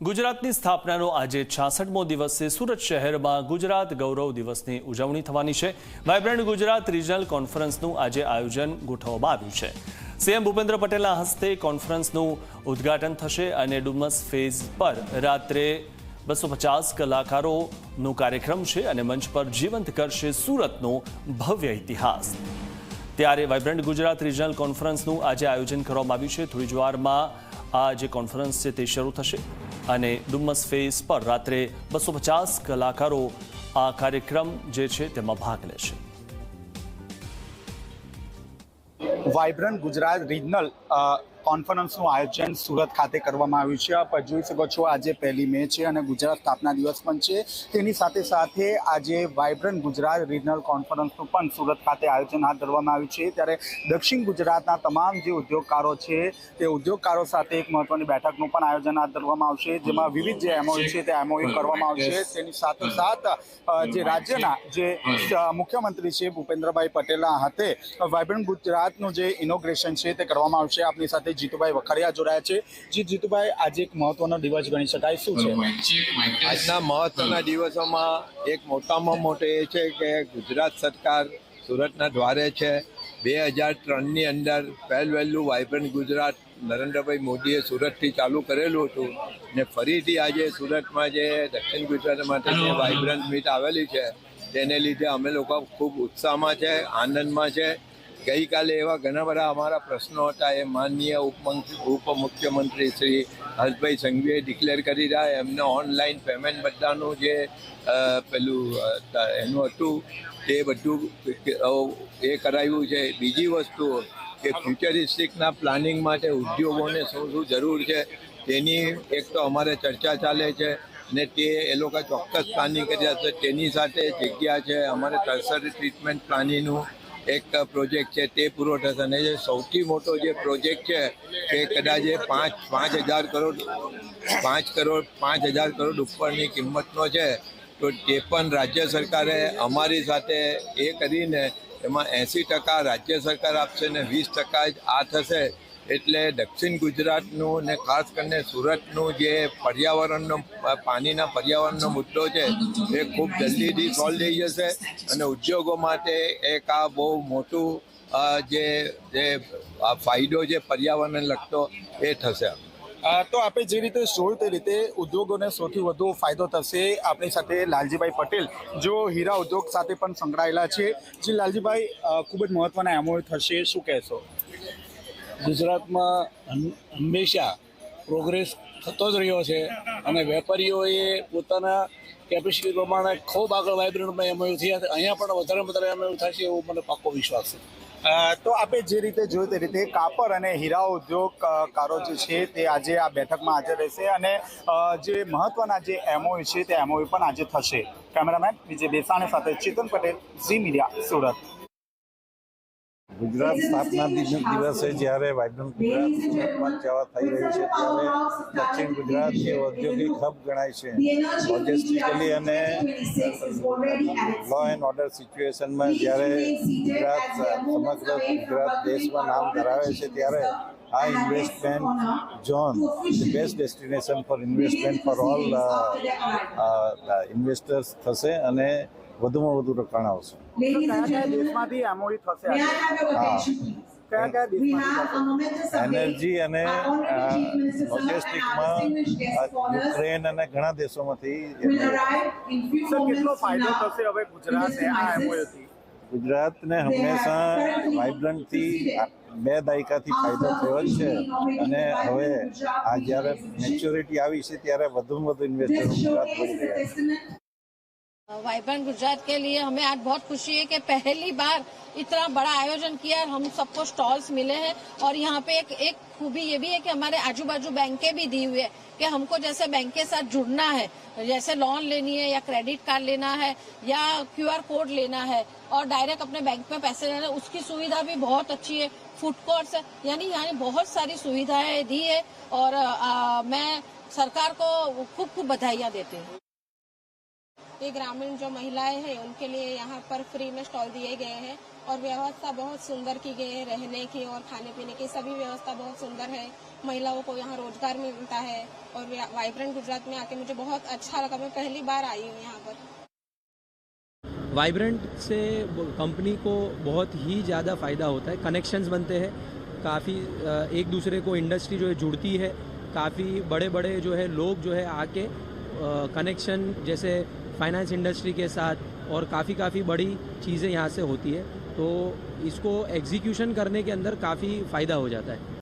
ગુજરાતની સ્થાપનાનો આજે 66મો દિવસ છે। સુરત શહેરમાં ગુજરાત ગૌરવ દિવસની ઉજવણી થવાની છે। વાઇબ્રન્ટ ગુજરાત રિજનલ કોન્ફરન્સનું આજે આયોજન ગોઠવવામાં આવ્યું છે। સીએમ ભૂપેન્દ્ર પટેલના હસ્તે કોન્ફરન્સનું ઉદ્ઘાટન થશે અને ડુમસ ફેઝ પર રાત્રે 250 કલાકારોનો કાર્યક્રમ છે અને મંચ પર જીવંત કરશે સુરતનો ભવ્ય ઇતિહાસ। ત્યારે વાઇબ્રન્ટ ગુજરાત રિજનલ કોન્ફરન્સનું આજે આયોજન કરવામાં આવ્યું છે। થોડી જ વારમાં આ જે કોન્ફરન્સ છે તે શરૂ થશે અને ડુમસ ફેઝ પર રાત્રે 250 કલાકારો આ કાર્યક્રમ જે છે તેમાં ભાગ લેશે। વાઇબ્રન્ટ ગુજરાત રિજનલ કોન્ફરન્સનું આયોજન સુરત ખાતે કરવામાં આવ્યું છે। આપ જોઈ શકો છો આજે 1 મે છે અને ગુજરાત સ્થાપના દિવસ પણ છે। તેની સાથે સાથે આજે વાઇબ્રન્ટ ગુજરાત રિજનલ કોન્ફરન્સનું પણ સુરત ખાતે આયોજન હાથ ધરવામાં આવ્યું છે। ત્યારે દક્ષિણ ગુજરાતના તમામ જે ઉદ્યોગકારો છે તે ઉદ્યોગકારો સાથે એક મહત્વની બેઠકનું પણ આયોજન હાથ ધરવામાં આવશે, જેમાં વિવિધ જે એમઓયુ છે તે એમઓયુ કરવામાં આવશે। તેની સાથોસાથ જે રાજ્યના જે મુખ્યમંત્રી છે ભૂપેન્દ્રભાઈ પટેલના હાથે વાઇબ્રન્ટ ગુજરાતનું જે ઇનોગ્રેશન છે તે કરવામાં આવશે। આપની સાથે જીતુભાઈ વખાડિયા જોડાયા છે। જીતુભાઈ, આજે એક મહત્વનો દિવસ ગણી શકાય, શું છે આજના મહત્વના દિવસોમાં? એક મોટામાં મોટો એ છે કે ગુજરાત સરકાર સુરતના દ્વારે છે। 2003ની અંદર પહેલું વાઇબ્રન્ટ ગુજરાત નરેન્દ્રભાઈ મોદીએ સુરતથી ચાલુ કરેલું હતું ને ફરીથી આજે સુરતમાં જે દક્ષિણ ગુજરાત માટે જે વાઇબ્રન્ટ મીટ આવેલી છે તેને લીધે અમે લોકો ખૂબ ઉત્સાહમાં છે, આનંદમાં છે। ગઈકાલે એવા ઘણા બધા અમારા પ્રશ્નો હતા, એ માનનીય ઉપમુખ્યમંત્રી શ્રી હર્ષભાઈ સંઘવીએ ડિક્લેર કરી રહ્યા। એમને ઓનલાઈન પેમેન્ટ બધાનું જે એનું હતું તે બધું એ કરાવ્યું છે। બીજી વસ્તુ કે ફ્યુચરિસ્ટિકના પ્લાનિંગ માટે ઉદ્યોગોને શું જરૂર છે તેની એક તો અમારે ચર્ચા ચાલે છે ને તે એ લોકો ચોક્કસ પ્લાનિંગ કર્યા છે। તેની સાથે જગ્યા છે, અમારે ટર્સરી ટ્રીટમેન્ટ પ્લાનિંગનું એક પ્રોજેક્ટ છે તે પૂરો થશે અને જે સૌથી મોટો જે પ્રોજેક્ટ છે તે કદાચ 5,000 કરોડ ઉપરની કિંમતનો છે, તો તે પણ રાજ્ય સરકારે અમારી સાથે એ કરીને એમાં 80% રાજ્ય સરકાર આપશે ને 20% જ આ થશે। એટલે દક્ષિણ ગુજરાતનું ને ખાસ કરીને સુરતનું જે પર્યાવરણનો પાણીના પર્યાવરણનો મુદ્દો છે એ ખૂબ જલ્દીથી સોલ્વ થઈ જશે અને ઉદ્યોગો માટે એક આ બહુ મોટું જે ફાયદો છે પર્યાવરણને લગતો એ થશે। તો આપણે જે રીતે જોયું તે રીતે ઉદ્યોગોને સૌથી વધુ ફાયદો થશે। આપણી સાથે લાલજીભાઈ પટેલ જો હીરા ઉદ્યોગ સાથે પણ સંકળાયેલા છે। જે લાલજીભાઈ, ખૂબ જ મહત્વના એમઓયુ થશે, શું કહેશો? ગુજરાતમાં હંમેશા પ્રોગ્રેસ થતો જ રહ્યો છે અને વેપારીઓએ પોતાના કેપેસિટી પ્રમાણે ખૂબ આગળ વાઇબ્રન્ટમાં એમઓયુ થયા છે। અહીંયા પણ વધારે એમઓયુ થશે એવો મને પાક્કો વિશ્વાસ છે। તો આપણે જે રીતે જોયું તે રીતે કાપડ અને હીરા ઉદ્યોગકારો જે છે તે આજે આ બેઠકમાં હાજર રહેશે અને જે મહત્વના જે એમઓયુ છે તે એમઓયુ પણ આજે થશે। કેમેરામેન વિજય દેસાણી સાથે ચેતન પટેલ, ઝી મીડિયા, સુરત। ગુજરાત સ્થાપના દિવસે જ્યારે વાઇબ્રન્ટ ગુજરાત સુરતમાં જવા થઈ રહ્યું છે ત્યારે દક્ષિણ ગુજરાત જે ઔદ્યોગિક હબ ગણાય છે, લોજિસ્ટિકલી અને લો એન્ડ ઓર્ડર સિચ્યુએશનમાં જ્યારે ગુજરાત સમગ્ર ગુજરાત દેશમાં નામ ધરાવે છે ત્યારે આ investment zone the best destination for investment for all investors થશે અને વધુમાં વધુ રોકાણ આવશે। એનર્જી અને લોજિસ્ટિકમાં યુક્રેન અને ઘણા દેશોમાંથી કેટલો ફાયદો થશે હવે ગુજરાતને આ એમઓયુથી? ગુજરાતને હંમેશા વાઇબ્રન્ટથી 2 દાયકાથી ફાયદો થયો જ છે અને હવે આ જ્યારે મેચ્યોરિટી આવી છે ત્યારે વધુમાં વધુ ઇન્વેસ્ટરો ગુજરાત મળી રહ્યા છે। वाइब्रेंट गुजरात के लिए हमें आज बहुत खुशी है कि पहली बार इतना बड़ा आयोजन किया और हम सबको स्टॉल्स मिले हैं। और यहाँ पे एक खूबी ये भी है कि हमारे आजू बाजू बैंकें भी दी हुई है कि हमको जैसे बैंक के साथ जुड़ना है, जैसे लोन लेनी है या क्रेडिट कार्ड लेना है या QR कोड लेना है और डायरेक्ट अपने बैंक में पैसे लेना है, उसकी सुविधा भी बहुत अच्छी है। फूड कोर्ट्स है, यानी यहाँ बहुत सारी सुविधाएं दी है और मैं सरकार को खूब बधाइयाँ देती हूँ। ये ग्रामीण जो महिलाएं हैं उनके लिए यहाँ पर फ्री में स्टॉल दिए गए हैं और व्यवस्था बहुत सुंदर की गई है, रहने की और खाने पीने की सभी व्यवस्था बहुत सुंदर है। महिलाओं को यहाँ रोजगार मिलता है और वाइब्रेंट गुजरात में आके मुझे बहुत अच्छा लगा। मैं पहली बार आई हूँ यहाँ पर। वाइब्रेंट से कंपनी को बहुत ही ज़्यादा फ़ायदा होता है, कनेक्शंस बनते हैं, काफ़ी एक दूसरे को इंडस्ट्री जो है जुड़ती है, काफ़ी बड़े बड़े जो है लोग जो है आके कनेक्शन जैसे फाइनेंस इंडस्ट्री के साथ और काफ़ी बड़ी चीज़ें यहाँ से होती है, तो इसको एग्जीक्यूशन करने के अंदर काफ़ी फ़ायदा हो जाता है।